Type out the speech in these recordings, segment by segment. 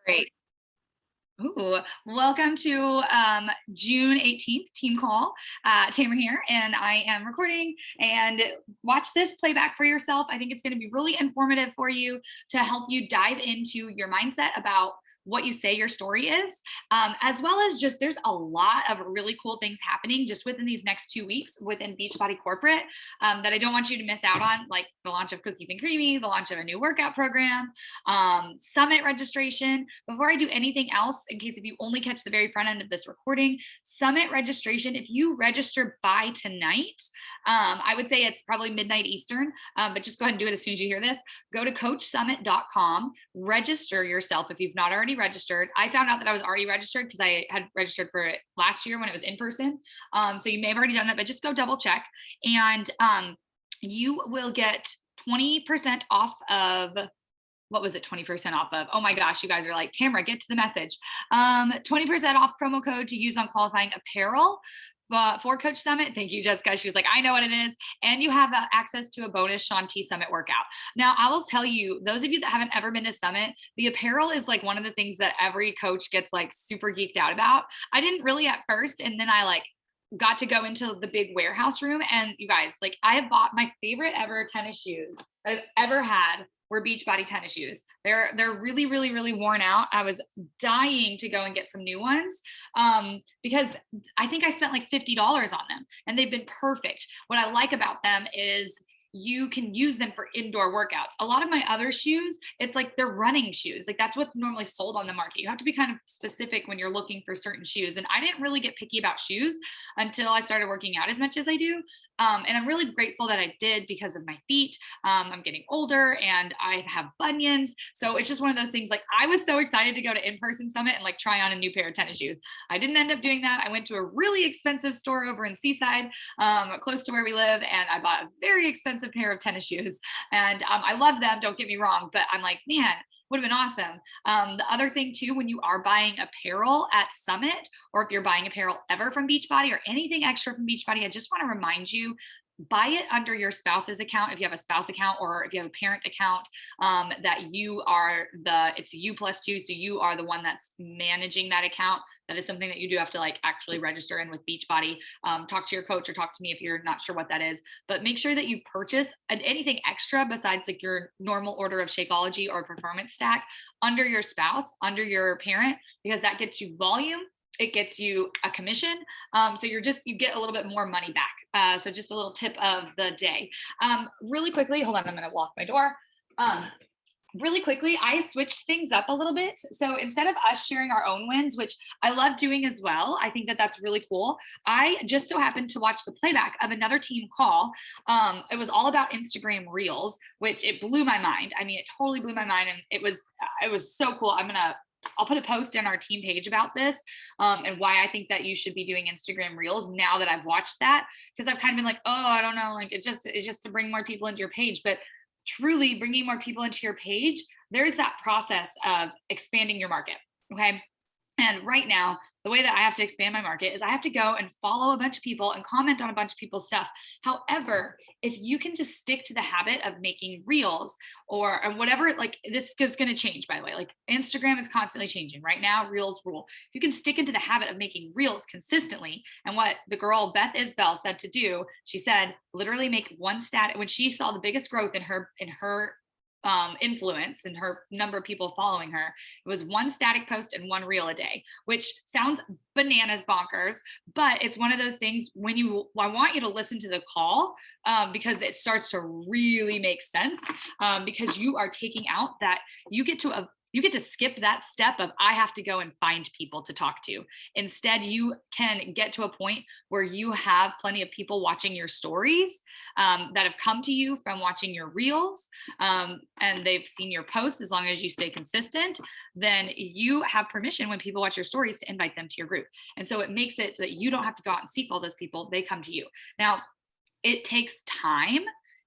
Great. Ooh, welcome to June 18th team call. Tamara here, and I am recording. And watch this playback for yourself. I think it's going to be really informative for you to help you dive into your mindset about what you say your story is, as well as just there's a lot of really cool things happening just within these next 2 weeks within Beachbody Corporate that I don't want you to miss out on, like the launch of Cookies and Creamy, the launch of a new workout program, summit registration. Before I do anything else, in case if you only catch the very front end of this recording, summit registration, if you register by tonight, I would say it's probably midnight Eastern, but just go ahead and do it as soon as you hear this. Go to coachsummit.com, register yourself if you've not already registered. I found out that I was already registered because I had registered for it last year when it was in person. So you may have already done that, but just go double check. And you will get 20% off of, what was it 20% off of? Oh my gosh, you guys are like, Tamara, get to the message. 20% off promo code to use on qualifying apparel for Coach Summit. Thank you, Jessica. She was like, I know what it is. And you have access to a bonus Shaun T Summit workout. Now, I will tell you, those of you that haven't ever been to Summit, the apparel is like one of the things that every coach gets like super geeked out about. I didn't really at first. And then I like got to go into the big warehouse room. And you guys, like I have bought my favorite ever tennis shoes I've ever had were Beachbody tennis shoes. They're really, really, really worn out. I was dying to go and get some new ones because I think I spent like $50 on them and they've been perfect. What I like about them is you can use them for indoor workouts. A lot of my other shoes, it's like they're running shoes. Like that's what's normally sold on the market. You have to be kind of specific when you're looking for certain shoes. And I didn't really get picky about shoes until I started working out as much as I do. And I'm really grateful that I did because of my feet. I'm getting older and I have bunions. So it's just one of those things. Like I was so excited to go to in-person summit and like try on a new pair of tennis shoes. I didn't end up doing that. I went to a really expensive store over in Seaside, close to where we live. And I bought a very expensive pair of tennis shoes. And I love them. Don't get me wrong, but I'm like, man, would have been awesome. The other thing too, when you are buying apparel at Summit, or if you're buying apparel ever from Beachbody or anything extra from Beachbody, I just want to remind you, buy it under your spouse's account. If you have a spouse account or if you have a parent account, that you are it's you plus two. So you are the one that's managing that account. That is something that you do have to like actually register in with Beachbody. Talk to your coach or talk to me if you're not sure what that is, but make sure that you purchase anything extra besides like your normal order of Shakeology or Performance Stack under your spouse, under your parent, because that gets you volume. It gets you a commission. So you get a little bit more money back. So just a little tip of the day. Really quickly, hold on, I'm going to lock my door. Really quickly, I switched things up a little bit. So instead of us sharing our own wins, which I love doing as well, I think that that's really cool. I just so happened to watch the playback of another team call. It was all about Instagram Reels, which it blew my mind. I mean, it totally blew my mind. And it was so cool. I'll put a post in our team page about this and why I think that you should be doing Instagram Reels now that I've watched that, because I've kind of been like, oh, I don't know, like it's just to bring more people into your page. But truly bringing more people into your page, there's that process of expanding your market. Okay. And right now, the way that I have to expand my market is I have to go and follow a bunch of people and comment on a bunch of people's stuff. However, if you can just stick to the habit of making reels or whatever, like this is going to change, by the way, like Instagram is constantly changing right now. Reels rule. If you can stick into the habit of making reels consistently, and what the girl Beth Isbell said to do, she said, literally make one stat. When she saw the biggest growth in her influence and her number of people following her, it was one static post and one reel a day, which sounds bananas bonkers, but it's one of those things I want you to listen to the call because it starts to really make sense because you are taking out that you get to skip that step of I have to go and find people to talk to. Instead, you can get to a point where you have plenty of people watching your stories that have come to you from watching your reels and they've seen your posts. As long as you stay consistent, then you have permission when people watch your stories to invite them to your group. And so it makes it so that you don't have to go out and seek all those people. They come to you. Now, it takes time.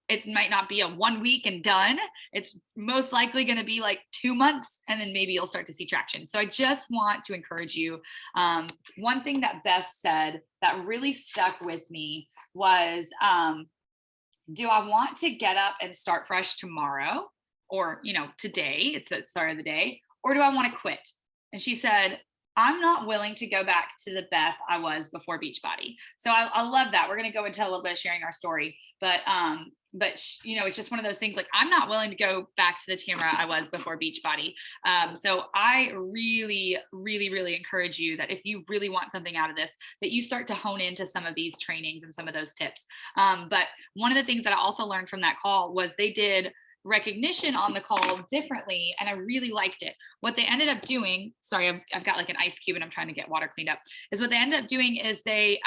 It might not be a 1 week and done. It's most likely going to be like 2 months, and then maybe you'll start to see traction. So I just want to encourage you. One thing that Beth said that really stuck with me was, do I want to get up and start fresh tomorrow? Or, today, it's the start of the day, or do I want to quit? And she said, I'm not willing to go back to the Beth I was before Beachbody. So I love that. We're going to go into a little bit of sharing our story, but you know, it's just one of those things, like, I'm not willing to go back to the Tamara I was before Beachbody. So I really, really, really encourage you that if you really want something out of this, that you start to hone into some of these trainings and some of those tips. But one of the things that I also learned from that call was they did recognition on the call differently, and I really liked it. What they ended up doing, sorry, I've got like an ice cube and I'm trying to get water cleaned up, is what they ended up doing is they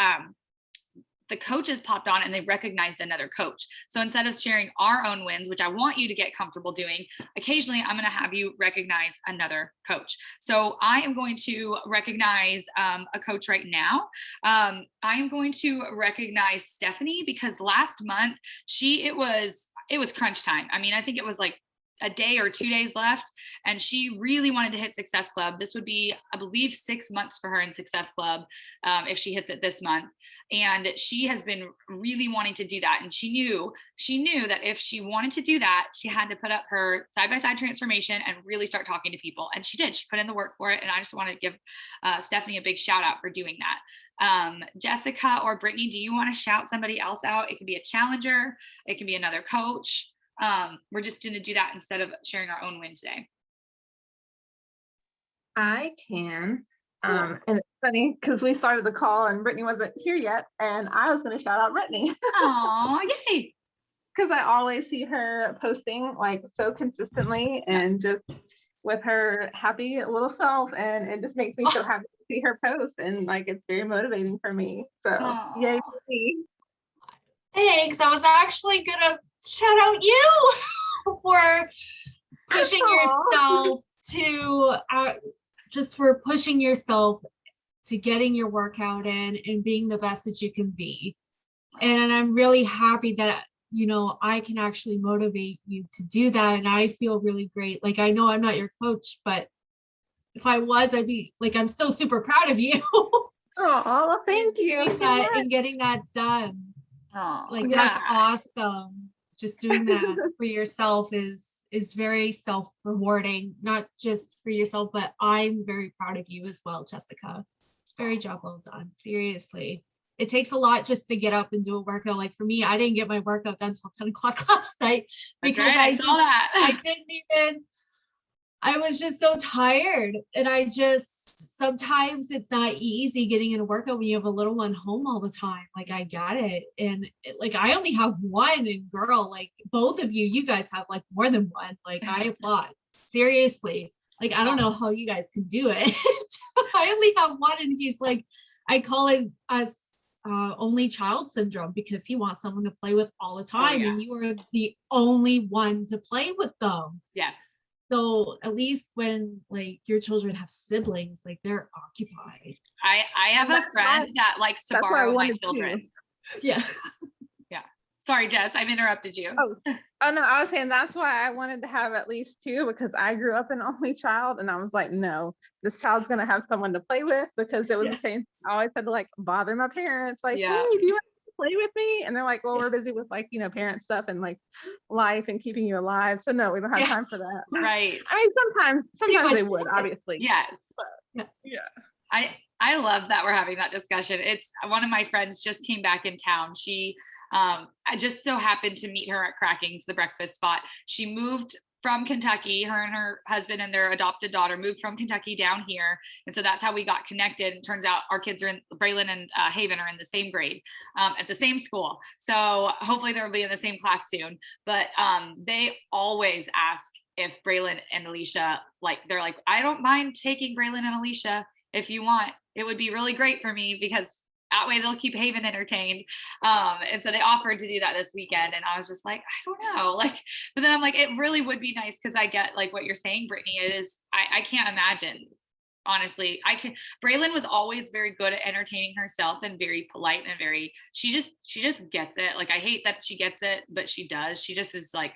the coaches popped on and they recognized another coach. So instead of sharing our own wins, which I want you to get comfortable doing, occasionally I'm going to have you recognize another coach. So I am going to recognize a coach right now. I am going to recognize Stephanie, because last month it was crunch time. I mean, I think it was like a day or 2 days left, and she really wanted to hit Success Club. This would be, I believe, 6 months for her in Success Club if she hits it this month. And she has been really wanting to do that. And she knew that if she wanted to do that, she had to put up her side-by-side transformation and really start talking to people. And she did. She put in the work for it. And I just want to give Stephanie a big shout out for doing that. Jessica or Brittany, do you want to shout somebody else out? It could be a challenger. It can be another coach. We're just going to do that instead of sharing our own win today. I can. And it's funny because we started the call and Brittany wasn't here yet, and I was going to shout out Brittany. Oh, yay! Because I always see her posting like so consistently and just with her happy little self, and it just makes me so happy to see her post, and like it's very motivating for me. So yay, Brittany. Thanks. I was actually gonna shout out you for pushing yourself to just for pushing yourself to getting your workout in and being the best that you can be. And I'm really happy that, you know, I can actually motivate you to do that. And I feel really great. Like, I know I'm not your coach, but if I was, I'd be like, I'm still super proud of you. Oh, thank you. And getting that done. Like, that's awesome. Just doing that for yourself is very self-rewarding, not just for yourself, but I'm very proud of you as well, Jessica. Very job well done. Seriously. It takes a lot just to get up and do a workout. Like for me, I didn't get my workout done until 10 o'clock last night because I was just so tired. And sometimes it's not easy getting in a workout when you have a little one home all the time. Like, I got it. And like, I only have one, and girl, like both of you guys have like more than one. Like, I applaud. Seriously. Like, I don't know how you guys can do it. I only have one, and he's like, I call it only child syndrome, because he wants someone to play with all the time. And you are the only one to play with them. Yes. So at least when like your children have siblings, like they're occupied. I have a friend that likes to borrow my children. Yeah. Yeah. Sorry, Jess, I've interrupted you. Oh no, I was saying that's why I wanted to have at least two, because I grew up an only child, and I was like, no, this child's gonna have someone to play with, because it was the same. I always had to like bother my parents, like, hey, do you want to play with me? And they're like, well, we're busy with like, you know, parent stuff and like life and keeping you alive. So no, we don't have time for that. Right. I mean, sometimes they would, obviously. Yes. But, yeah. I love that we're having that discussion. It's one of my friends just came back in town. She I just so happened to meet her at Cracking's, the breakfast spot. She moved from Kentucky, her and her husband and their adopted daughter moved from Kentucky down here. And so that's how we got connected. And turns out our kids Braylon and Haven are in the same grade at the same school. So hopefully they'll be in the same class soon. But they always ask if Braylon and Alicia, like, they're like, I don't mind taking Braylon and Alicia if you want. It would be really great for me, because that way they'll keep Haven entertained. And so they offered to do that this weekend. And I was just like, I don't know. Like, but then I'm like, it really would be nice, because I get like what you're saying, Brittany. It is, I can't imagine. Honestly, Braylon was always very good at entertaining herself and very polite and she just gets it. Like, I hate that she gets it, but she does. She just is like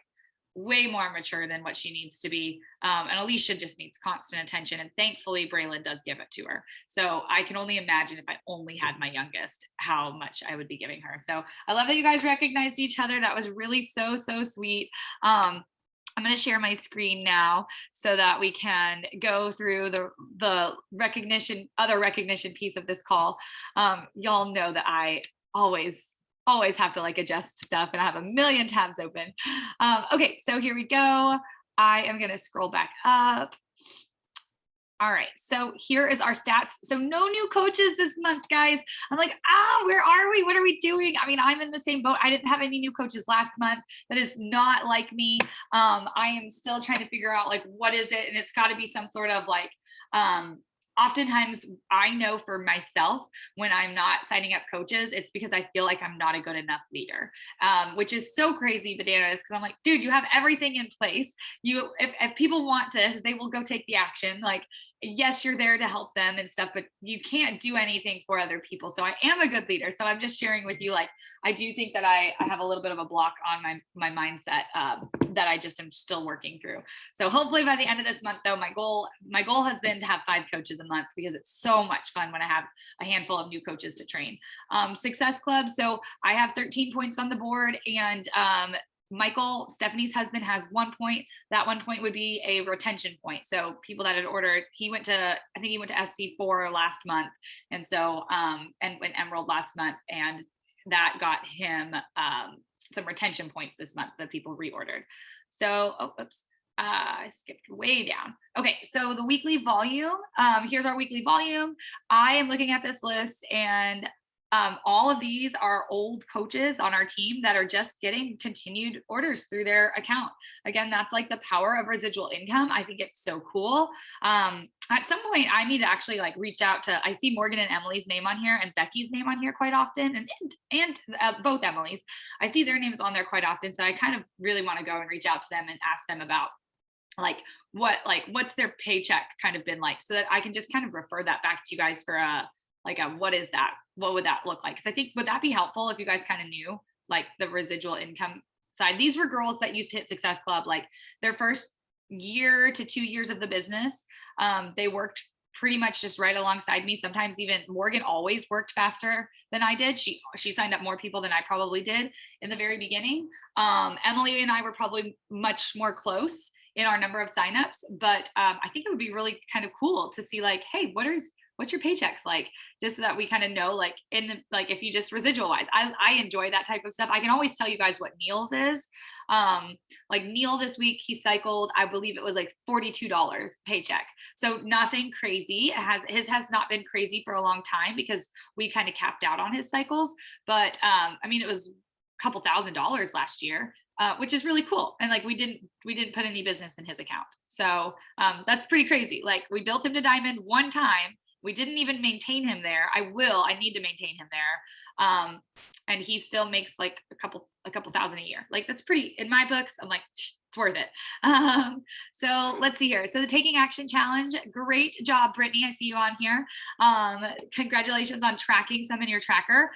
way more mature than what she needs to be. And Alicia just needs constant attention. And thankfully, Braylon does give it to her. So I can only imagine if I only had my youngest, how much I would be giving her. So I love that you guys recognized each other. That was really so sweet. I'm going to share my screen now so that we can go through the other recognition piece of this call. Y'all know that I always have to like adjust stuff and I have a million tabs open. Okay, so here we go. I am going to scroll back up. All right, so here is our stats. So no new coaches this month, guys. I'm like, where are we? What are we doing? I mean, I'm in the same boat. I didn't have any new coaches last month. That is not like me. I am still trying to figure out like, what is it? And it's got to be some sort of like, oftentimes I know for myself when I'm not signing up coaches, it's because I feel like I'm not a good enough leader, which is so crazy bananas. Cause I'm like, dude, you have everything in place. If people want this, they will go take the action. Like, yes, you're there to help them and stuff, but you can't do anything for other people. So I am a good leader. So I'm just sharing with you, like, I do think that I have a little bit of a block on my mindset that I just am still working through. So hopefully by the end of this month, though, my goal has been to have 5 coaches a month because it's so much fun when I have a handful of new coaches to train. Success Club. So I have 13 points on the board, and Michael, Stephanie's husband, has 1 point. That 1 point would be a retention point. So people that had ordered, I think he went to SC4 last month. And so, and went Emerald last month, and that got him some retention points this month that people reordered. So, I skipped way down. Okay, so the weekly volume, here's our weekly volume. I am looking at this list, and all of these are old coaches on our team that are just getting continued orders through their account. Again, that's like the power of residual income. I think it's so cool. At some point I need to actually like reach out to, I see Morgan and Emily's name on here and Becky's name on here quite often, and both Emily's. I see their names on there quite often. So I kind of really want to go and reach out to them and ask them about what's their paycheck kind of been like, so that I can just kind of refer that back to you guys for what is that? What would that look like? Because I think, would that be helpful if you guys kind of knew like the residual income side? These were girls that used to hit Success Club like their first year to 2 years of the business. They worked pretty much just right alongside me. Sometimes even Morgan always worked faster than I did. She signed up more people than I probably did in the very beginning. Emily and I were probably much more close in our number of signups, but I think it would be really kind of cool to see like, hey, what's your paychecks like, just so that we kind of know, like if you just residual wise. I enjoy that type of stuff. I can always tell you guys what Neil's is. Like Neil this week, he cycled, I believe it was like $42 paycheck. So nothing crazy. His has not been crazy for a long time because we kind of capped out on his cycles. But I mean, it was a couple $1,000s last year, which is really cool. And like we didn't put any business in his account. So that's pretty crazy. Like we built him to diamond one time. We didn't even maintain him there. I need to maintain him there. And he still makes like a couple thousand a year. Like that's pretty, in my books, I'm like, it's worth it. So let's see here. So the Taking Action Challenge, great job, Brittany. I see you on here. Congratulations on tracking some in your tracker.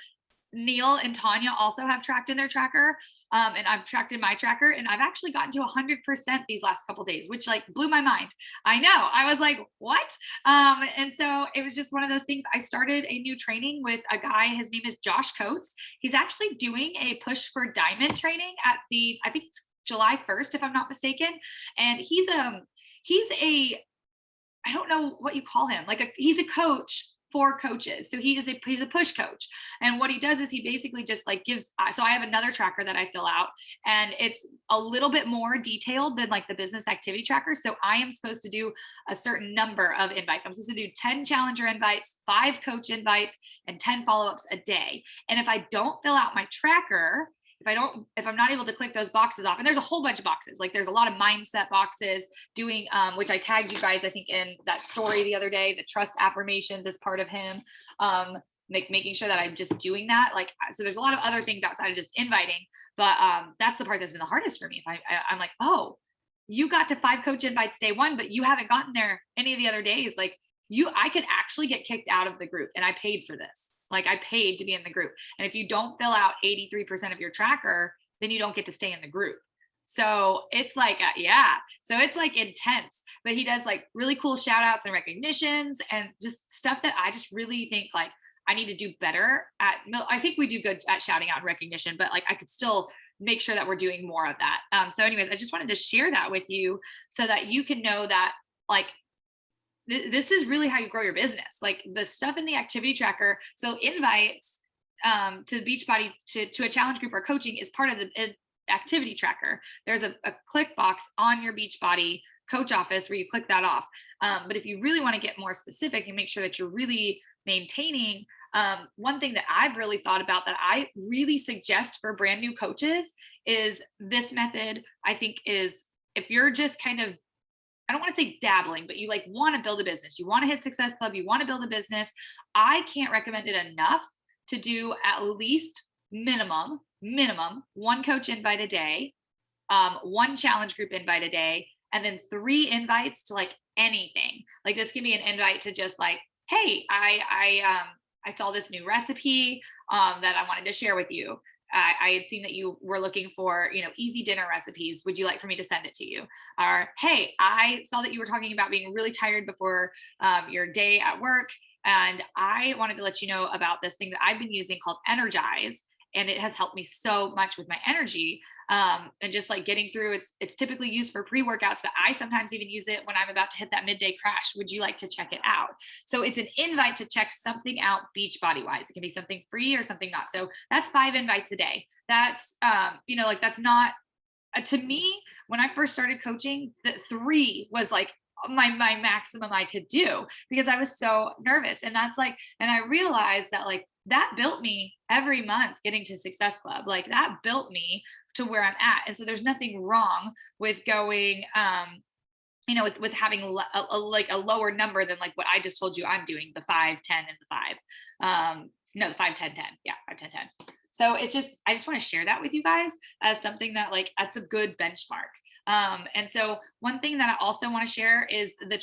Neil and Tanya also have tracked in their tracker. And I've tracked in my tracker, and I've actually gotten to 100% these last couple of days, which like blew my mind. I know, I was like, what? And so it was just one of those things. I started a new training with a guy. His name is Josh Coates. He's actually doing a Push for Diamond training at I think it's July 1st, if I'm not mistaken. And he's a, I don't know what you call him. He's a coach for coaches. So he's a push coach. And what he does is he basically just like gives, so I have another tracker that I fill out, and it's a little bit more detailed than like the business activity tracker. So I am supposed to do a certain number of invites. I'm supposed to do 10 challenger invites, 5 coach invites, and 10 follow-ups a day. And if I don't fill out my tracker, if I'm not able to click those boxes off, and there's a whole bunch of boxes, like there's a lot of mindset boxes doing, which I tagged you guys, I think in that story the other day, the trust affirmations is part of him, making sure that I'm just doing that. Like, so there's a lot of other things outside of just inviting, but that's the part that's been the hardest for me. If I'm like, oh, you got to 5 coach invites day 1, but you haven't gotten there any of the other days. Like I could actually get kicked out of the group, and I paid for this. Like I paid to be in the group. And if you don't fill out 83% of your tracker, then you don't get to stay in the group. So it's like, so it's like intense, but he does like really cool shout outs and recognitions and just stuff that I just really think like I need to do better at. I think we do good at shouting out recognition, but like I could still make sure that we're doing more of that. So anyways, I just wanted to share that with you so that you can know that like, this is really how you grow your business. Like the stuff in the activity tracker. So invites to Beachbody to a challenge group or coaching is part of the activity tracker. There's a click box on your Beachbody coach office where you click that off. But if you really want to get more specific and make sure that you're really maintaining, one thing that I've really thought about that I really suggest for brand new coaches is this method. I think is if you're just kind of, I don't want to say dabbling, but you like want to build a business, you want to hit Success Club, you want to build a business. I can't recommend it enough to do at least minimum one coach invite a day, one challenge group invite a day, and then 3 invites to like anything. Like this can be an invite to just like, hey, I saw this new recipe that I wanted to share with you. I had seen that you were looking for, easy dinner recipes. Would you like for me to send it to you? Or, hey, I saw that you were talking about being really tired before your day at work. And I wanted to let you know about this thing that I've been using called Energize. And it has helped me so much with my energy and just like getting through. It's typically used for pre-workouts, but I sometimes even use it when I'm about to hit that midday crash. Would you like to check it out? So it's an invite to check something out Beachbody wise. It can be something free or something not. So that's 5 invites a day. That's, like that's not, to me, when I first started coaching, the 3 was like my maximum I could do because I was so nervous. And that's like, and I realized that like, that built me every month getting to Success Club. Like that built me to where I'm at. And so there's nothing wrong with going, with having a lower number than like what I just told you I'm doing, the 5, 10, and the 5. The 5, 10, 10. Yeah, 5, 10, 10. So I just want to share that with you guys as something that like, that's a good benchmark. And so one thing that I also want to share is the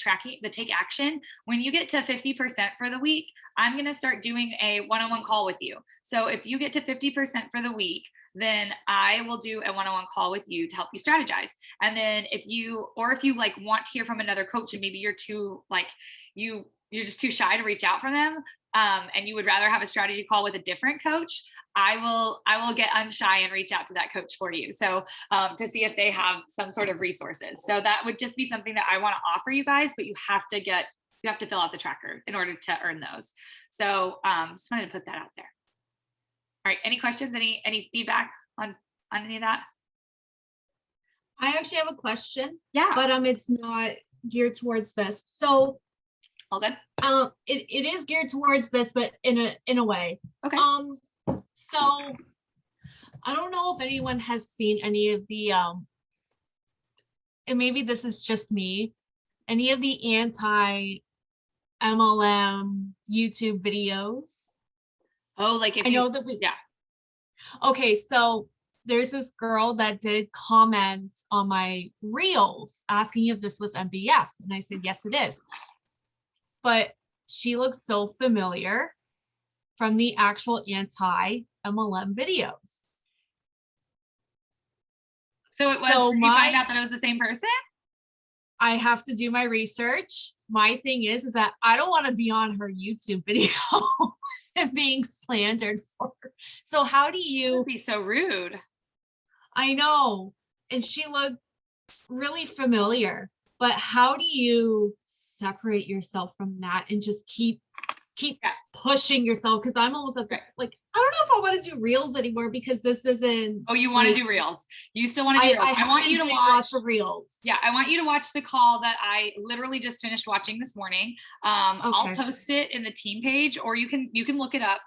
take action. When you get to 50% for the week, I'm going to start doing a one-on-one call with you. So if you get to 50% for the week, then I will do a one-on-one call with you to help you strategize. And then if you like want to hear from another coach and maybe you're too like, you're just too shy to reach out for them, and you would rather have a strategy call with a different coach, I will get unshy and reach out to that coach for you. So to see if they have some sort of resources. So that would just be something that I want to offer you guys, but you have to fill out the tracker in order to earn those. So just wanted to put that out there. All right. Any questions? Any feedback on any of that? I actually have a question. Yeah. But it's not geared towards this. So all good. It is geared towards this, but in a way. Okay. So I don't know if anyone has seen any of the and maybe this is just me, any of the anti-MLM YouTube videos. Oh, like if yeah. Okay, so there's this girl that did comment on my reels asking if this was MBF, and I said yes, it is. But she looks so familiar from the actual anti-MLM videos. So it was, did you find out that it was the same person? I have to do my research. My thing is that I don't want to be on her YouTube video and being slandered for her. So how do you... That would be so rude. I know. And she looked really familiar, but how do you separate yourself from that and just keep pushing yourself? Because I'm almost like, I don't know if I want to do reels anymore because this isn't. Oh, you want to do reels? You still want to do reels? I want you to watch the reels. Yeah, I want you to watch the call that I literally just finished watching this morning. Okay. I'll post it in the team page, or you can look it up.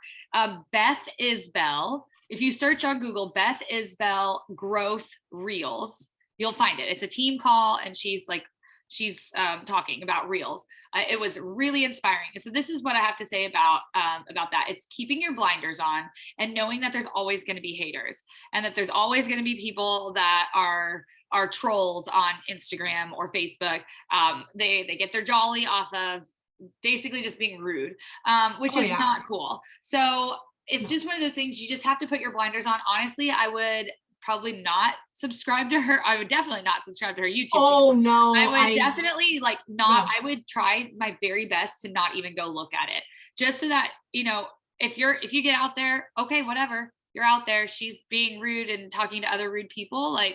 Beth Isbell. If you search on Google, Beth Isbell Growth Reels, you'll find it. It's a team call, and she's talking about reels. It was really inspiring. And so this is what I have to say about that. It's keeping your blinders on and knowing that there's always going to be haters and that there's always going to be people that are trolls on Instagram or Facebook. They get their jolly off of basically just being rude, which is not cool. So it's just one of those things you just have to put your blinders on. Honestly, I would probably not subscribe to her. I would definitely not subscribe to her YouTube channel. No. I would definitely not. No. I would try my very best to not even go look at it, just so that, if you get out there, okay, whatever, you're out there, she's being rude and talking to other rude people. Like,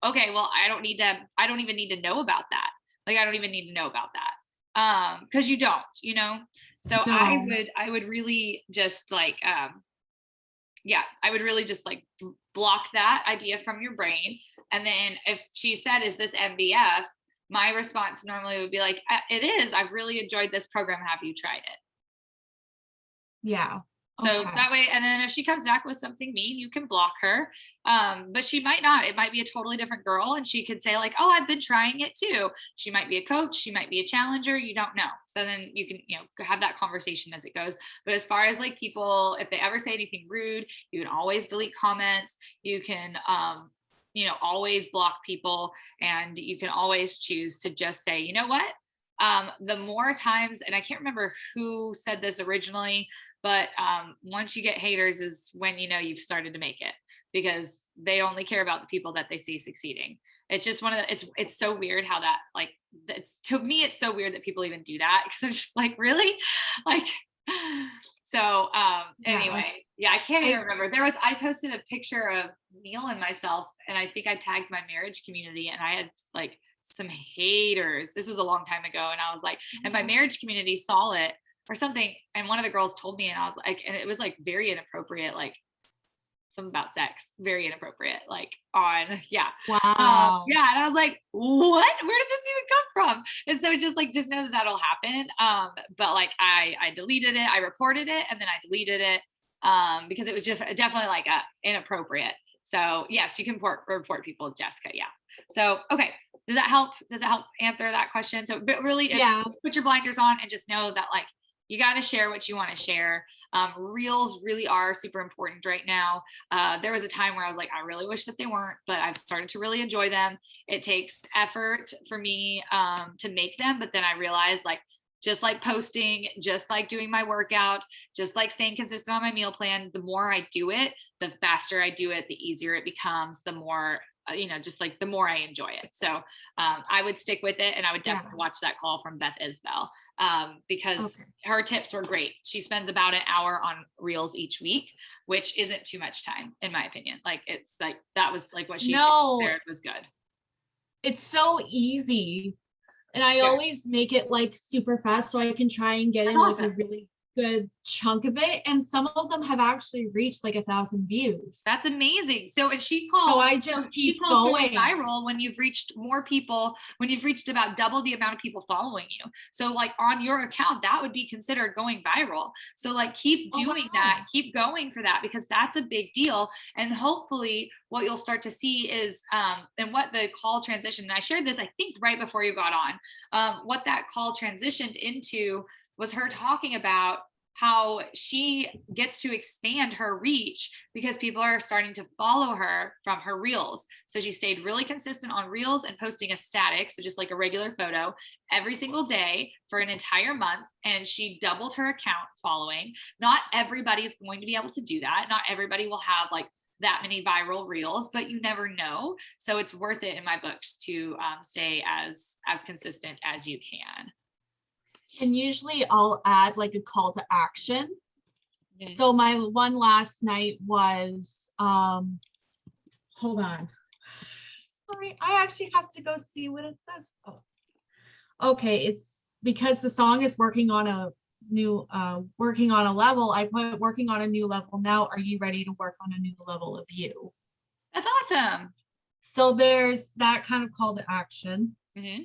okay, well, I don't even need to know about that. Like, I don't even need to know about that. Cause you don't, so No. I would really just like, I would really just like block that idea from your brain. And then if she said, is this MBF? My response normally would be like, it is. I've really enjoyed this program. Have you tried it? Yeah. So Okay. that way, and then if she comes back with something mean, you can block her. But she might not. It might be a totally different girl, and she could say like, "Oh, I've been trying it too." She might be a coach. She might be a challenger. You don't know. So then you can, have that conversation as it goes. But as far as like people, if they ever say anything rude, you can always delete comments. You can, always block people, and you can always choose to just say, you know what? The more times, and I can't remember who said this originally, but once you get haters is when you've started to make it, because they only care about the people that they see succeeding. It's just it's so weird how that, like, to me it's so weird that people even do that, because I'm just like, really, like, so anyway, yeah, I can't even remember. I posted a picture of Neil and myself, and I think I tagged my marriage community, and I had like some haters. This was a long time ago, and I was like, and my marriage community saw it or something, and one of the girls told me, and I was like, and it was like very inappropriate, like something about sex, very inappropriate, like on, yeah. Wow. Yeah, and I was like, what? Where did this even come from? And so it's just like, just know that that'll happen. But like I deleted it, I reported it, and then I deleted it, because it was just definitely like inappropriate. So yes, you can report people, Jessica. Yeah. So, okay. Does that help? Does that help answer that question? So, but really, put your blinders on and just know that, like, you got to share what you want to share. Reels really are super important right now. There was a time where I was like, I really wish that they weren't, but I've started to really enjoy them. It takes effort for me to make them, but then I realized, like, just like posting, just like doing my workout, just like staying consistent on my meal plan, the more I do it, the faster I do it, the easier it becomes, the more, just like the more I enjoy it. So I would stick with it, and I would definitely watch that call from Beth Isbell, because her tips were great. She spends about an hour on Reels each week, which isn't too much time, in my opinion. Like, it's like, that was like what she shared was good. It's so easy. And I always make it like super fast so I can try and get in like a really good chunk of it. And some of them have actually reached like 1,000 views. That's amazing. So, and she calls, so I just keep going viral when you've reached more people, when you've reached about double the amount of people following you. So like on your account, that would be considered going viral. So like, keep doing that, keep going for that, because that's a big deal. And hopefully what you'll start to see is, and what the call transition, and I shared this, I think right before you got on, what that call transitioned into was her talking about how she gets to expand her reach because people are starting to follow her from her Reels. So she stayed really consistent on Reels and posting a static, so just like a regular photo, every single day for an entire month. And she doubled her account following. Not everybody's going to be able to do that. Not everybody will have like that many viral Reels, but you never know. So it's worth it in my books to stay as consistent as you can. And usually I'll add like a call to action. So my one last night was, hold on. Sorry, I actually have to go see what it says. Oh, okay. It's because the song is working on a level. I put working on a new level now. Are you ready to work on a new level of you? That's awesome. So there's that kind of call to action. Mm-hmm.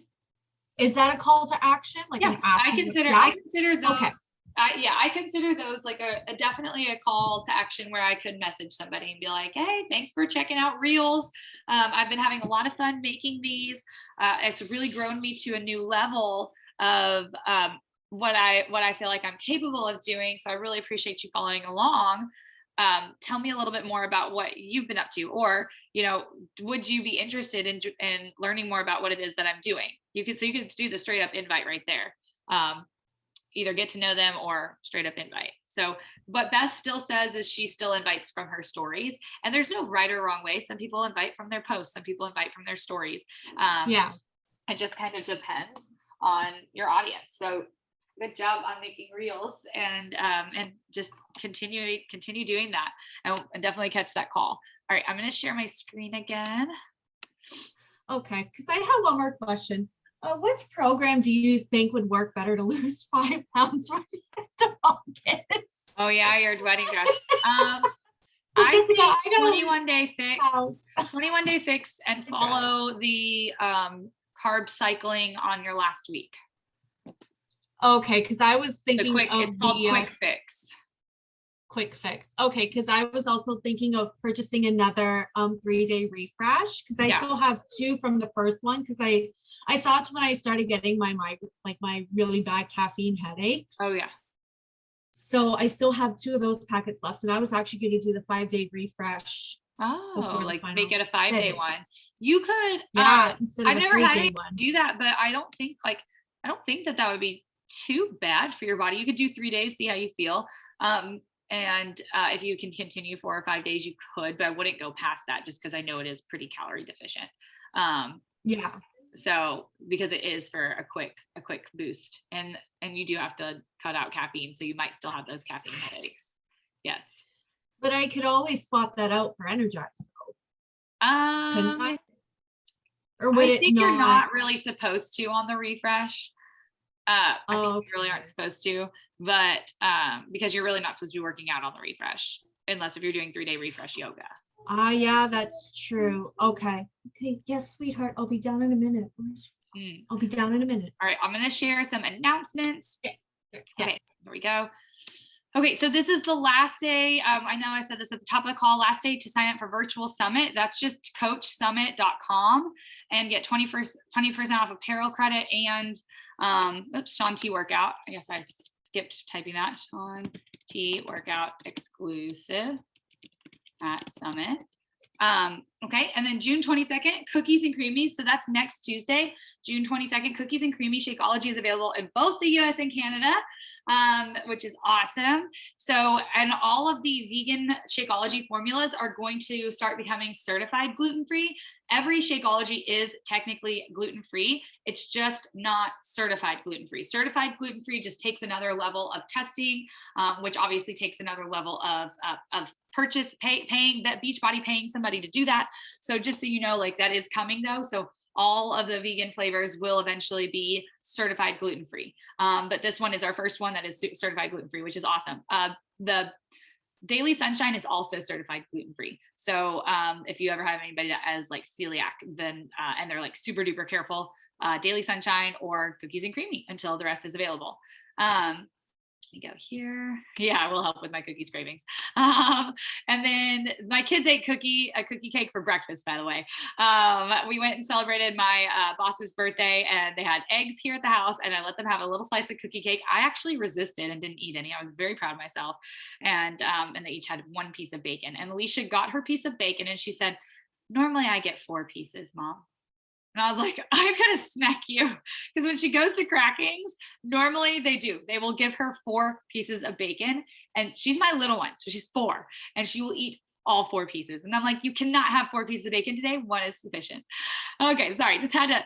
Is that a call to action? Like, I consider those. Okay. I consider those like a definitely a call to action where I could message somebody and be like, hey, thanks for checking out Reels. I've been having a lot of fun making these. It's really grown me to a new level of what I feel like I'm capable of doing. So I really appreciate you following along. Tell me a little bit more about what you've been up to, or, would you be interested in learning more about what it is that I'm doing? You could do the straight up invite right there. Either get to know them or straight up invite. So what Beth still says is she still invites from her stories, and there's no right or wrong way. Some people invite from their posts, some people invite from their stories. It just kind of depends on your audience. So Good job on making reels, and just continue doing that, and definitely catch that call. All right, I'm going to share my screen again. Okay, because I have one more question. Which program do you think would work better to lose 5 pounds for the August? Oh yeah, your wedding dress. So Jessica, I think gotta 21 day fix. pounds. 21 day fix, and follow the carb cycling on your last week. Okay, because I was thinking It's called quick fix. Quick fix. Okay, because I was also thinking of purchasing another 3-day refresh, because I still have 2 from the first one, because I saw it when I started getting my really bad caffeine headaches. Oh yeah. So I still have 2 of those packets left, and I was actually going to do the 5-day refresh. Oh, like make it a 5-day one. You could. Instead of I've never had anyone one. do that, but I don't think that would be too bad for your body. You could do 3 days, see how you feel. And if you can continue 4 or 5 days, you could, but I wouldn't go past that, just because I know it is pretty calorie deficient. Yeah. So because it is for a quick boost, and you do have to cut out caffeine, so you might still have those caffeine headaches. Yes. But I could always swap that out for Energize. Couldn't I? Or would I think you're not really supposed to on the refresh. I think you really aren't supposed to, but because you're really not supposed to be working out on the refresh, unless if you're doing 3-day refresh yoga. Yeah, that's true. Okay. Yes, sweetheart. I'll be down in a minute. I'll be down in a minute. All right. I'm going to share some announcements. Yeah. Okay. Here we go. Okay. So this is the last day. I know I said this at the top of the call, last day to sign up for virtual summit. That's just coachsummit.com, and get 20% off apparel credit and Shaun T workout. I guess I skipped typing that. Shaun T workout exclusive at Summit. Okay, and then June 22nd, Cookies and Creamies. So that's next Tuesday, June 22nd. Cookies and Creamy Shakeology is available in both the US and Canada, which is awesome. So, and all of the vegan Shakeology formulas are going to start becoming certified gluten-free. Every Shakeology is technically gluten-free. It's just not certified gluten-free. Certified gluten-free just takes another level of testing, which obviously takes another level of purchase, paying that Beachbody paying somebody to do that. So just so you know, like that is coming though. So all of the vegan flavors will eventually be certified gluten-free. But this one is our first one that is certified gluten-free, which is awesome. The Daily Sunshine is also certified gluten-free. So if you ever have anybody that has like celiac, then and they're like super duper careful, Daily Sunshine or Cookies and Creamy until the rest is available. Let me go here. Yeah, we'll help with my cookies cravings. And then my kids ate a cookie cake for breakfast, by the way. We went and celebrated my boss's birthday, and they had eggs here at the house, and I let them have a little slice of cookie cake. I actually resisted and didn't eat any. I was very proud of myself. And they each had 1 piece of bacon. And Alicia got her piece of bacon, and she said, "Normally I get 4 pieces, Mom." And I was like, I'm going to smack you. Because when she goes to Crackings, normally they will give her 4 pieces of bacon. And she's my little one. So she's 4. And she will eat all 4 pieces. And I'm like, you cannot have 4 pieces of bacon today. 1 is sufficient. Okay, sorry. Just had to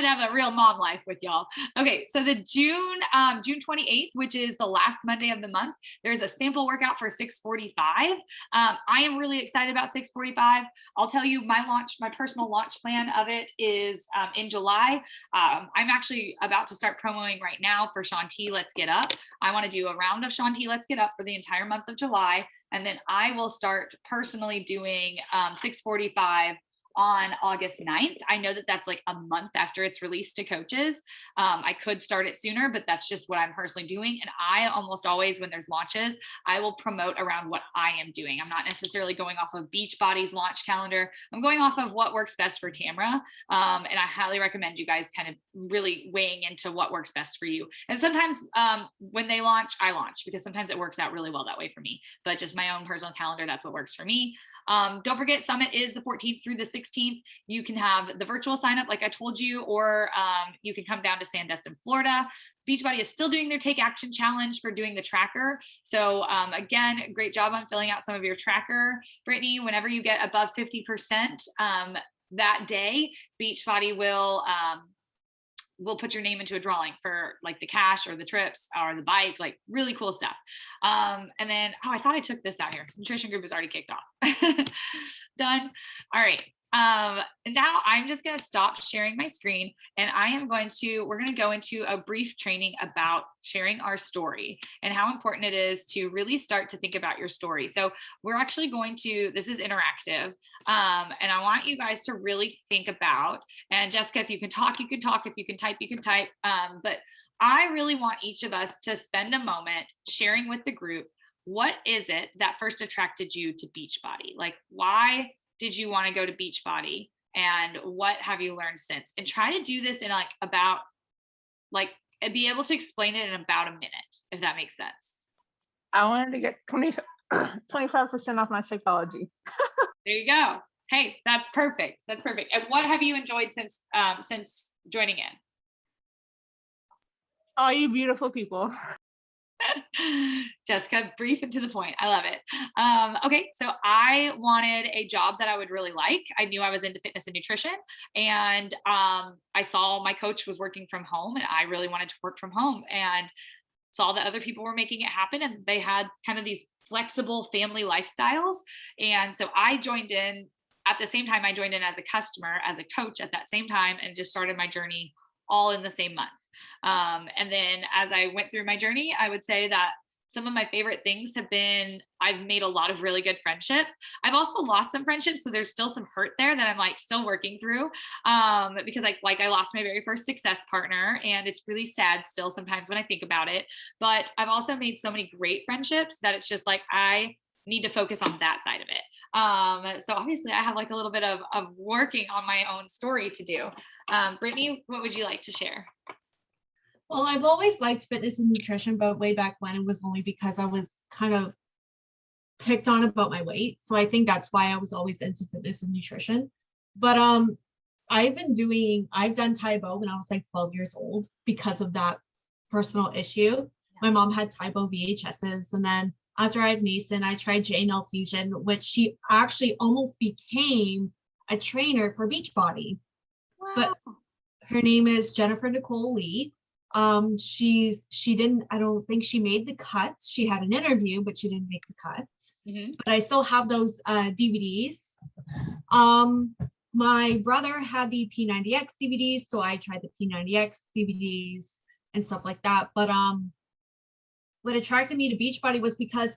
have a real mom life with y'all. Okay, so the June 28th, which is the last Monday of the month, there's a sample workout for 645. I am really excited about 645. I'll tell you my personal launch plan of it is in July. I'm actually about to start promoting right now for Shaun T Let's Get Up. I want to do a round of Shaun T Let's Get Up for the entire month of July. And then I will start personally doing 645 on August 9th. I know that that's like a month after it's released to coaches. I could start it sooner, but that's just what I'm personally doing. And I almost always, when there's launches, I will promote around what I am doing. I'm not necessarily going off of Beachbody's launch calendar. I'm going off of what works best for Tamra. And I highly recommend you guys kind of really weighing into what works best for you. And sometimes when they launch, I launch, because sometimes it works out really well that way for me. But just my own personal calendar, that's what works for me. Don't forget, Summit is the 14th through the 16th. You can have the virtual sign up, like I told you, or you can come down to Sandestin, Florida. Beachbody is still doing their Take Action Challenge for doing the tracker. So again, great job on filling out some of your tracker. Brittany, whenever you get above 50% that day, Beachbody will we'll put your name into a drawing for like the cash or the trips or the bike, like really cool stuff. And then, oh, I thought I took this out here. Nutrition group is already kicked off. Done. All right. Now I'm just going to stop sharing my screen, and we're going to go into a brief training about sharing our story and how important it is to really start to think about your story. So we're actually this is interactive. And I want you guys to really think about, and Jessica, if you can talk, you can talk. If you can type, you can type. But I really want each of us to spend a moment sharing with the group, what is it that first attracted you to Beachbody? Like, why did you want to go to Beachbody, and what have you learned since? And try to do this in be able to explain it in about a minute, if that makes sense. I wanted to get 25% off my Shakeology. There you go. Hey, that's perfect. That's perfect. And what have you enjoyed since joining in? All you beautiful people. Jessica, brief and to the point. I love it. Okay, so I wanted a job that I would really like. I knew I was into fitness and nutrition, and I saw my coach was working from home, and I really wanted to work from home, and saw that other people were making it happen, and they had kind of these flexible family lifestyles. And so I joined in at the same time. I joined in as a customer, as a coach at that same time, and just started my journey all in the same month. And then as I went through my journey, I would say that some of my favorite things have been, I've made a lot of really good friendships. I've also lost some friendships. So there's still some hurt there that I'm like still working through, because I lost my very first success partner, and it's really sad still sometimes when I think about it. But I've also made so many great friendships that it's just like, I need to focus on that side of it. So obviously I have like a little bit of working on my own story to do. Brittany, what would you like to share? Well, I've always liked fitness and nutrition, but way back when it was only because I was kind of picked on about my weight. So I think that's why I was always into fitness and nutrition. But I've done Taebo when I was like 12 years old because of that personal issue. My mom had Taebo VHSs, and then after I had Mason, I tried JNL Fusion, which she actually almost became a trainer for Beachbody. Wow. But her name is Jennifer Nicole Lee. I don't think she made the cuts. She had an interview, but she didn't make the cuts. Mm-hmm. But I still have those DVDs. My brother had the P90X DVDs, so I tried the P90X DVDs and stuff like that. But what attracted me to Beachbody was because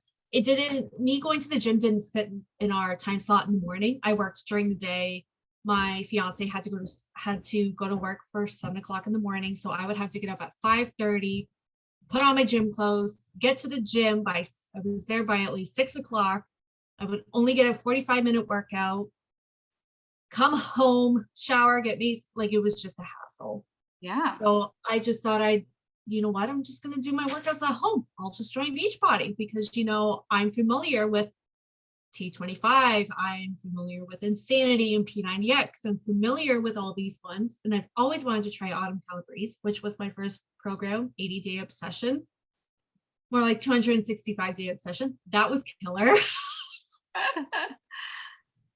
me going to the gym didn't fit in our time slot in the morning. I worked during the day. My fiance had to go to work for 7:00 in the morning. So I would have to get up at 5:30, put on my gym clothes, get to the gym I was there by at least 6:00. I would only get a 45-minute workout, come home, shower, get me, like, it was just a hassle. Yeah. So I just thought you know what, I'm just going to do my workouts at home. I'll just join Beachbody because, I'm familiar with T25. I'm familiar with Insanity and P90X. I'm familiar with all these ones. And I've always wanted to try Autumn Calabrese, which was my first program, 80-day obsession. More like 265-day obsession. That was killer.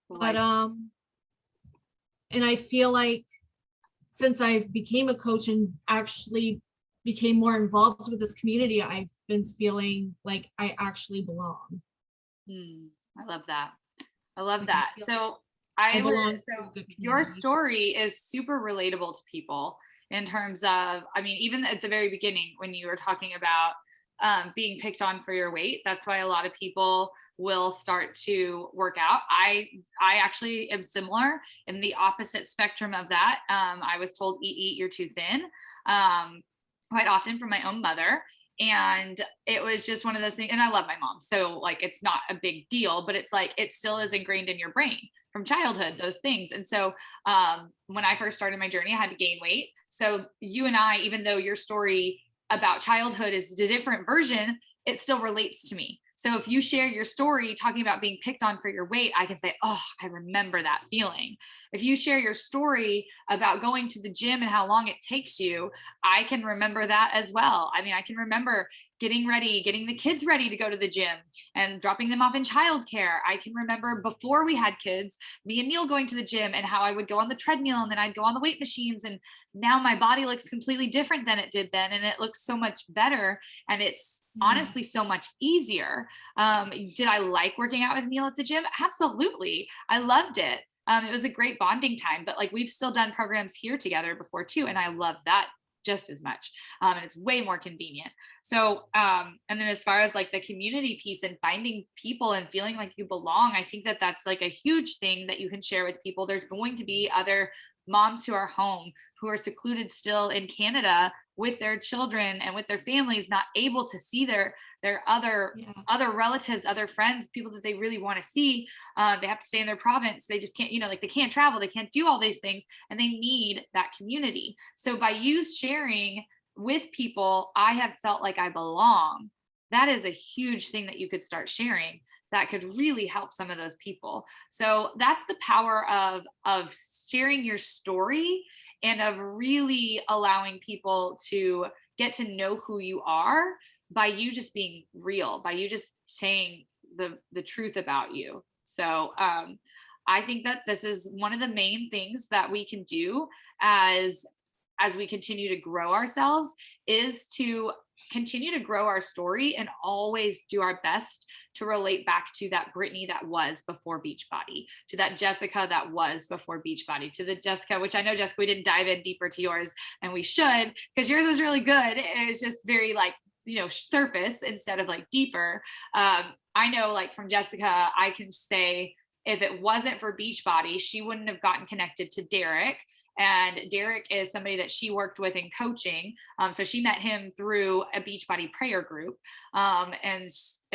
But and I feel like since I've became a coach and actually became more involved with this community, I've been feeling like I actually belong. I love that. I love that. So your story is super relatable to people in terms of, even at the very beginning when you were talking about being picked on for your weight, that's why a lot of people will start to work out. I actually am similar in the opposite spectrum of that. I was told, eat, you're too thin, quite often from my own mother. And it was just one of those things. And I love my mom, so like, it's not a big deal, but it's like, it still is ingrained in your brain from childhood, those things. And so when I first started my journey, I had to gain weight. So you and I, even though your story about childhood is a different version, it still relates to me. So if you share your story talking about being picked on for your weight, I can say, oh, I remember that feeling. If you share your story about going to the gym and how long it takes you, I can remember that as well. I can remember getting ready, getting the kids ready to go to the gym and dropping them off in childcare. I can remember before we had kids, me and Neil going to the gym and how I would go on the treadmill and then I'd go on the weight machines. And now my body looks completely different than it did then. And it looks so much better. And it's honestly so much easier. Did I like working out with Neil at the gym? Absolutely. I loved it. It was a great bonding time, but like we've still done programs here together before too. And I love that just as much. And it's way more convenient. So, and then as far as like the community piece and finding people and feeling like you belong, I think that that's like a huge thing that you can share with people. There's going to be other moms who are home, who are secluded still in Canada with their children and with their families, not able to see their other relatives, other friends, people that they really want to see. They have to stay in their province. They just can't, like they can't travel, they can't do all these things, and they need that community. So by you sharing with people, I have felt like I belong. That is a huge thing that you could start sharing that could really help some of those people. So that's the power of sharing your story and of really allowing people to get to know who you are by you just being real, by you just saying the truth about you. So I think that this is one of the main things that we can do as we continue to grow ourselves, is to continue to grow our story and always do our best to relate back to that Brittany that was before Beachbody, to that Jessica that was before Beachbody, to the Jessica, which I know, Jessica, we didn't dive in deeper to yours, and we should, because yours was really good. It was just very like, surface instead of like deeper. I know like from Jessica, I can say, if it wasn't for Beachbody, she wouldn't have gotten connected to Derek. And Derek is somebody that she worked with in coaching. So she met him through a Beachbody prayer group. And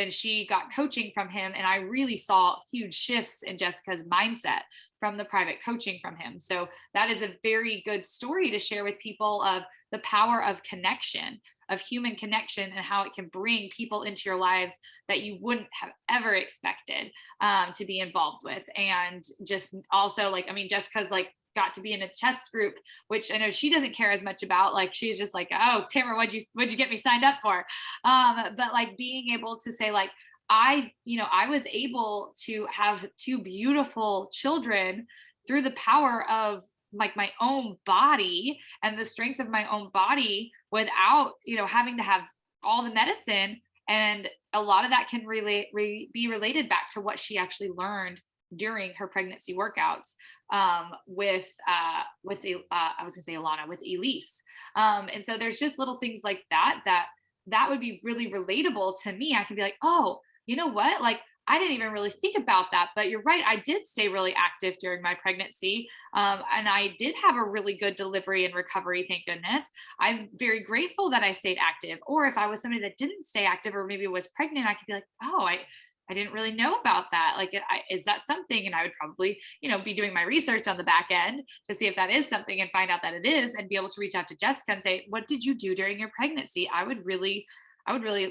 she got coaching from him. And I really saw huge shifts in Jessica's mindset from the private coaching from him. So that is a very good story to share with people of the power of connection, of human connection, and how it can bring people into your lives that you wouldn't have ever expected to be involved with. And just also like, Jessica's like got to be in a chest group, which I know she doesn't care as much about. Like, she's just like, oh, Tamara, what'd you get me signed up for? But like being able to say like, I was able to have two beautiful children through the power of like my own body and the strength of my own body without, having to have all the medicine. And a lot of that can be related back to what she actually learned during her pregnancy workouts with I was gonna say Alana, with Elise. And so there's just little things like that would be really relatable to me. I can be like, oh, you know what? Like, I didn't even really think about that, but you're right. I did stay really active during my pregnancy. And I did have a really good delivery and recovery. Thank goodness. I'm very grateful that I stayed active. Or if I was somebody that didn't stay active or maybe was pregnant, I could be like, oh, I didn't really know about that. Like, is that something? And I would probably, be doing my research on the back end to see if that is something and find out that it is, and be able to reach out to Jessica and say, what did you do during your pregnancy? I would really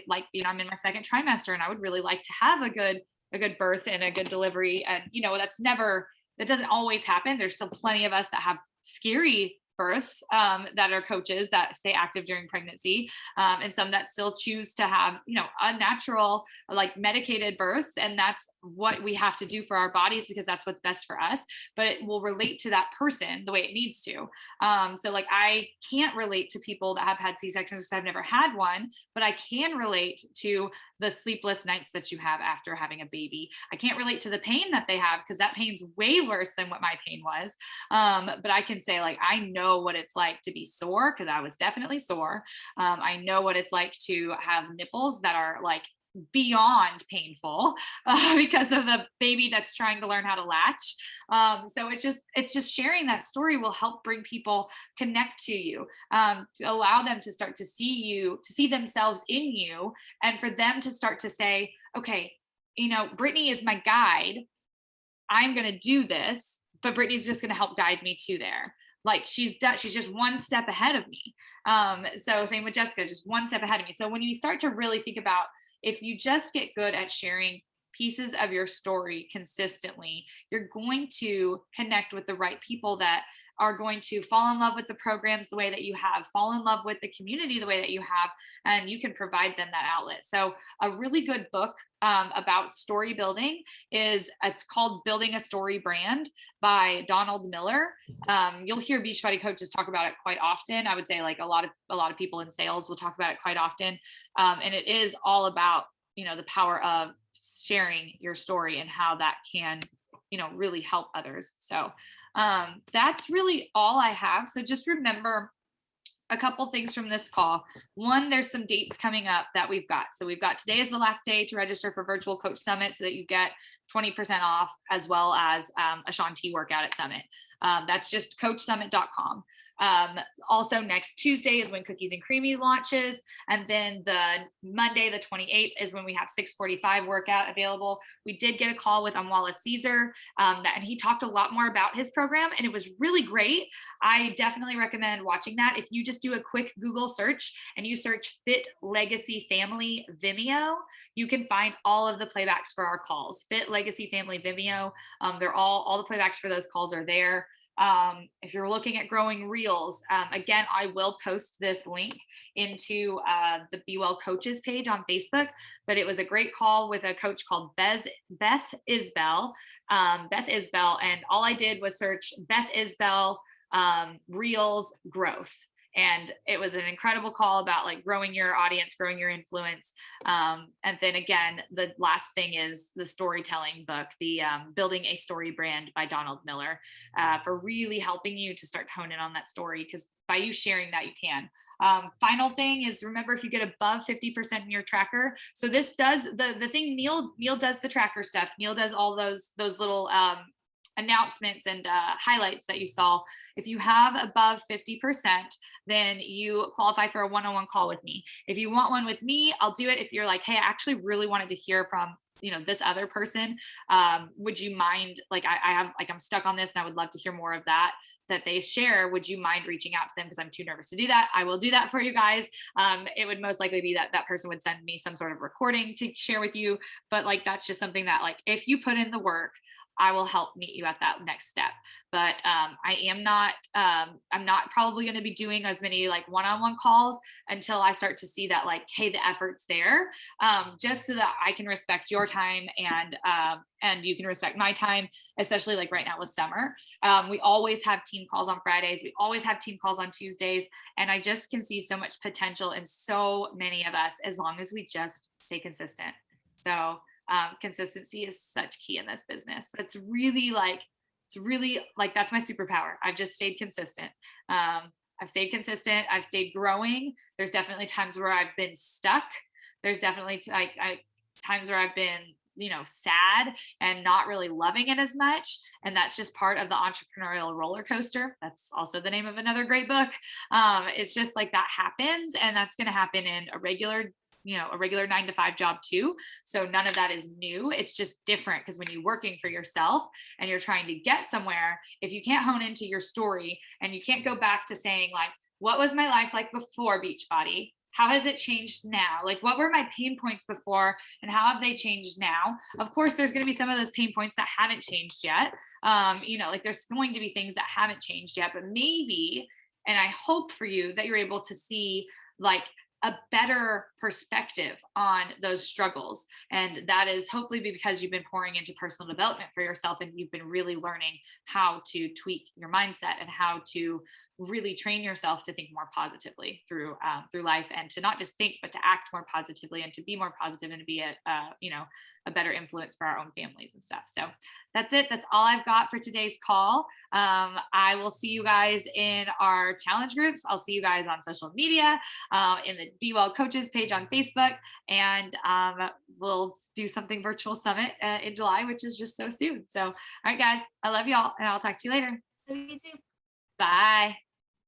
like, I'm in my second trimester, and I would really like to have a good birth and a good delivery. And, that doesn't always happen. There's still plenty of us that have scary births that are coaches that stay active during pregnancy, and some that still choose to have unnatural, like medicated births, and that's what we have to do for our bodies because that's what's best for us, but it will relate to that person the way it needs to. So like, I can't relate to people that have had C-sections because I've never had one, but I can relate to the sleepless nights that you have after having a baby. I can't relate to the pain that they have because that pain's way worse than what my pain was. But I can say like, I know what it's like to be sore because I was definitely sore. I know what it's like to have nipples that are like beyond painful because of the baby that's trying to learn how to latch. So it's just sharing that story will help bring people connect to you, to allow them to start to see you, to see themselves in you, and for them to start to say, okay, Brittany is my guide. I'm going to do this, but Brittany's just going to help guide me to there. Like, she's just one step ahead of me. So same with Jessica, just one step ahead of me. So when you start to really think about, if you just get good at sharing pieces of your story consistently, you're going to connect with the right people that are going to fall in love with the programs the way that you have, fall in love with the community the way that you have, and you can provide them that outlet. So a really good book about story building it's called Building a Story Brand by Donald Miller. You'll hear Beachbody coaches talk about it quite often. I would say like a lot of people in sales will talk about it quite often. And it is all about, the power of sharing your story and how that can, really help others. So that's really all I have. So just remember a couple things from this call. One, there's some dates coming up that we've got. So we've got today is the last day to register for Virtual Coach Summit so that you get 20% off, as well as a Shaun T workout at Summit. That's just coachsummit.com. Also next Tuesday is when Cookies and Creamy launches. And then the Monday, the 28th is when we have 6:45 workout available. We did get a call with Amwala Caesar, and he talked a lot more about his program, and it was really great. I definitely recommend watching that. If you just do a quick Google search and you search Fit Legacy Family Vimeo, you can find all of the playbacks for our calls. Fit Legacy Family Vimeo. They're all the playbacks for those calls are there. If you're looking at growing reels, again, I will post this link into the Be Well Coaches page on Facebook, but it was a great call with a coach called Beth Isbell, and all I did was search Beth Isbell Reels Growth. And it was an incredible call about like growing your audience, growing your influence. And then again, the last thing is the storytelling book, the Building a Story Brand by Donald Miller, for really helping you to start hone in on that story, because by you sharing that, you can. Final thing is, remember, if you get above 50% in your tracker, so this does the thing, Neil does the tracker stuff. Neil does all those little announcements and highlights that you saw. If you have above 50%, then you qualify for a one-on-one call with me. If you want one with me, I'll do it. If you're like, hey, I actually really wanted to hear from this other person, would you mind, like I'm stuck on this and I would love to hear more of that they share. Would you mind reaching out to them? Because I'm too nervous to do that. I will do that for you guys. It would most likely be that person would send me some sort of recording to share with you. But like, that's just something that, like, if you put in the work, I will help meet you at that next step. But I'm not probably going to be doing as many like one-on-one calls until I start to see that, like, hey, the effort's there, just so that I can respect your time and you can respect my time, especially like right now with summer. We always have team calls on Fridays. We always have team calls on Tuesdays. And I just can see so much potential in so many of us as long as we just stay consistent. So consistency is such key in this business. It's really like, that's my superpower. I've just stayed consistent. I've stayed consistent. I've stayed growing. There's definitely times where I've been stuck. There's definitely times where I've been, sad and not really loving it as much. And that's just part of the entrepreneurial roller coaster. That's also the name of another great book. It's just like that happens, and that's going to happen in a regular 9-to-5 job too. So none of that is new. It's just different, because when you're working for yourself and you're trying to get somewhere, if you can't hone into your story and you can't go back to saying, like, what was my life like before Beachbody? How has it changed now? Like, what were my pain points before and how have they changed now? Of course, there's going to be some of those pain points that haven't changed yet. Like there's going to be things that haven't changed yet, but maybe, and I hope for you that you're able to see like a better perspective on those struggles. And that is hopefully because you've been pouring into personal development for yourself, and you've been really learning how to tweak your mindset and how to really train yourself to think more positively through life, and to not just think, but to act more positively and to be more positive and to be a better influence for our own families and stuff. So that's it. That's all I've got for today's call. I will see you guys in our challenge groups. I'll see you guys on social media, in the Be Well Coaches page on Facebook, and we'll do something virtual summit in July, which is just so soon. So, all right, guys, I love y'all, and I'll talk to you later. Love you too. Bye.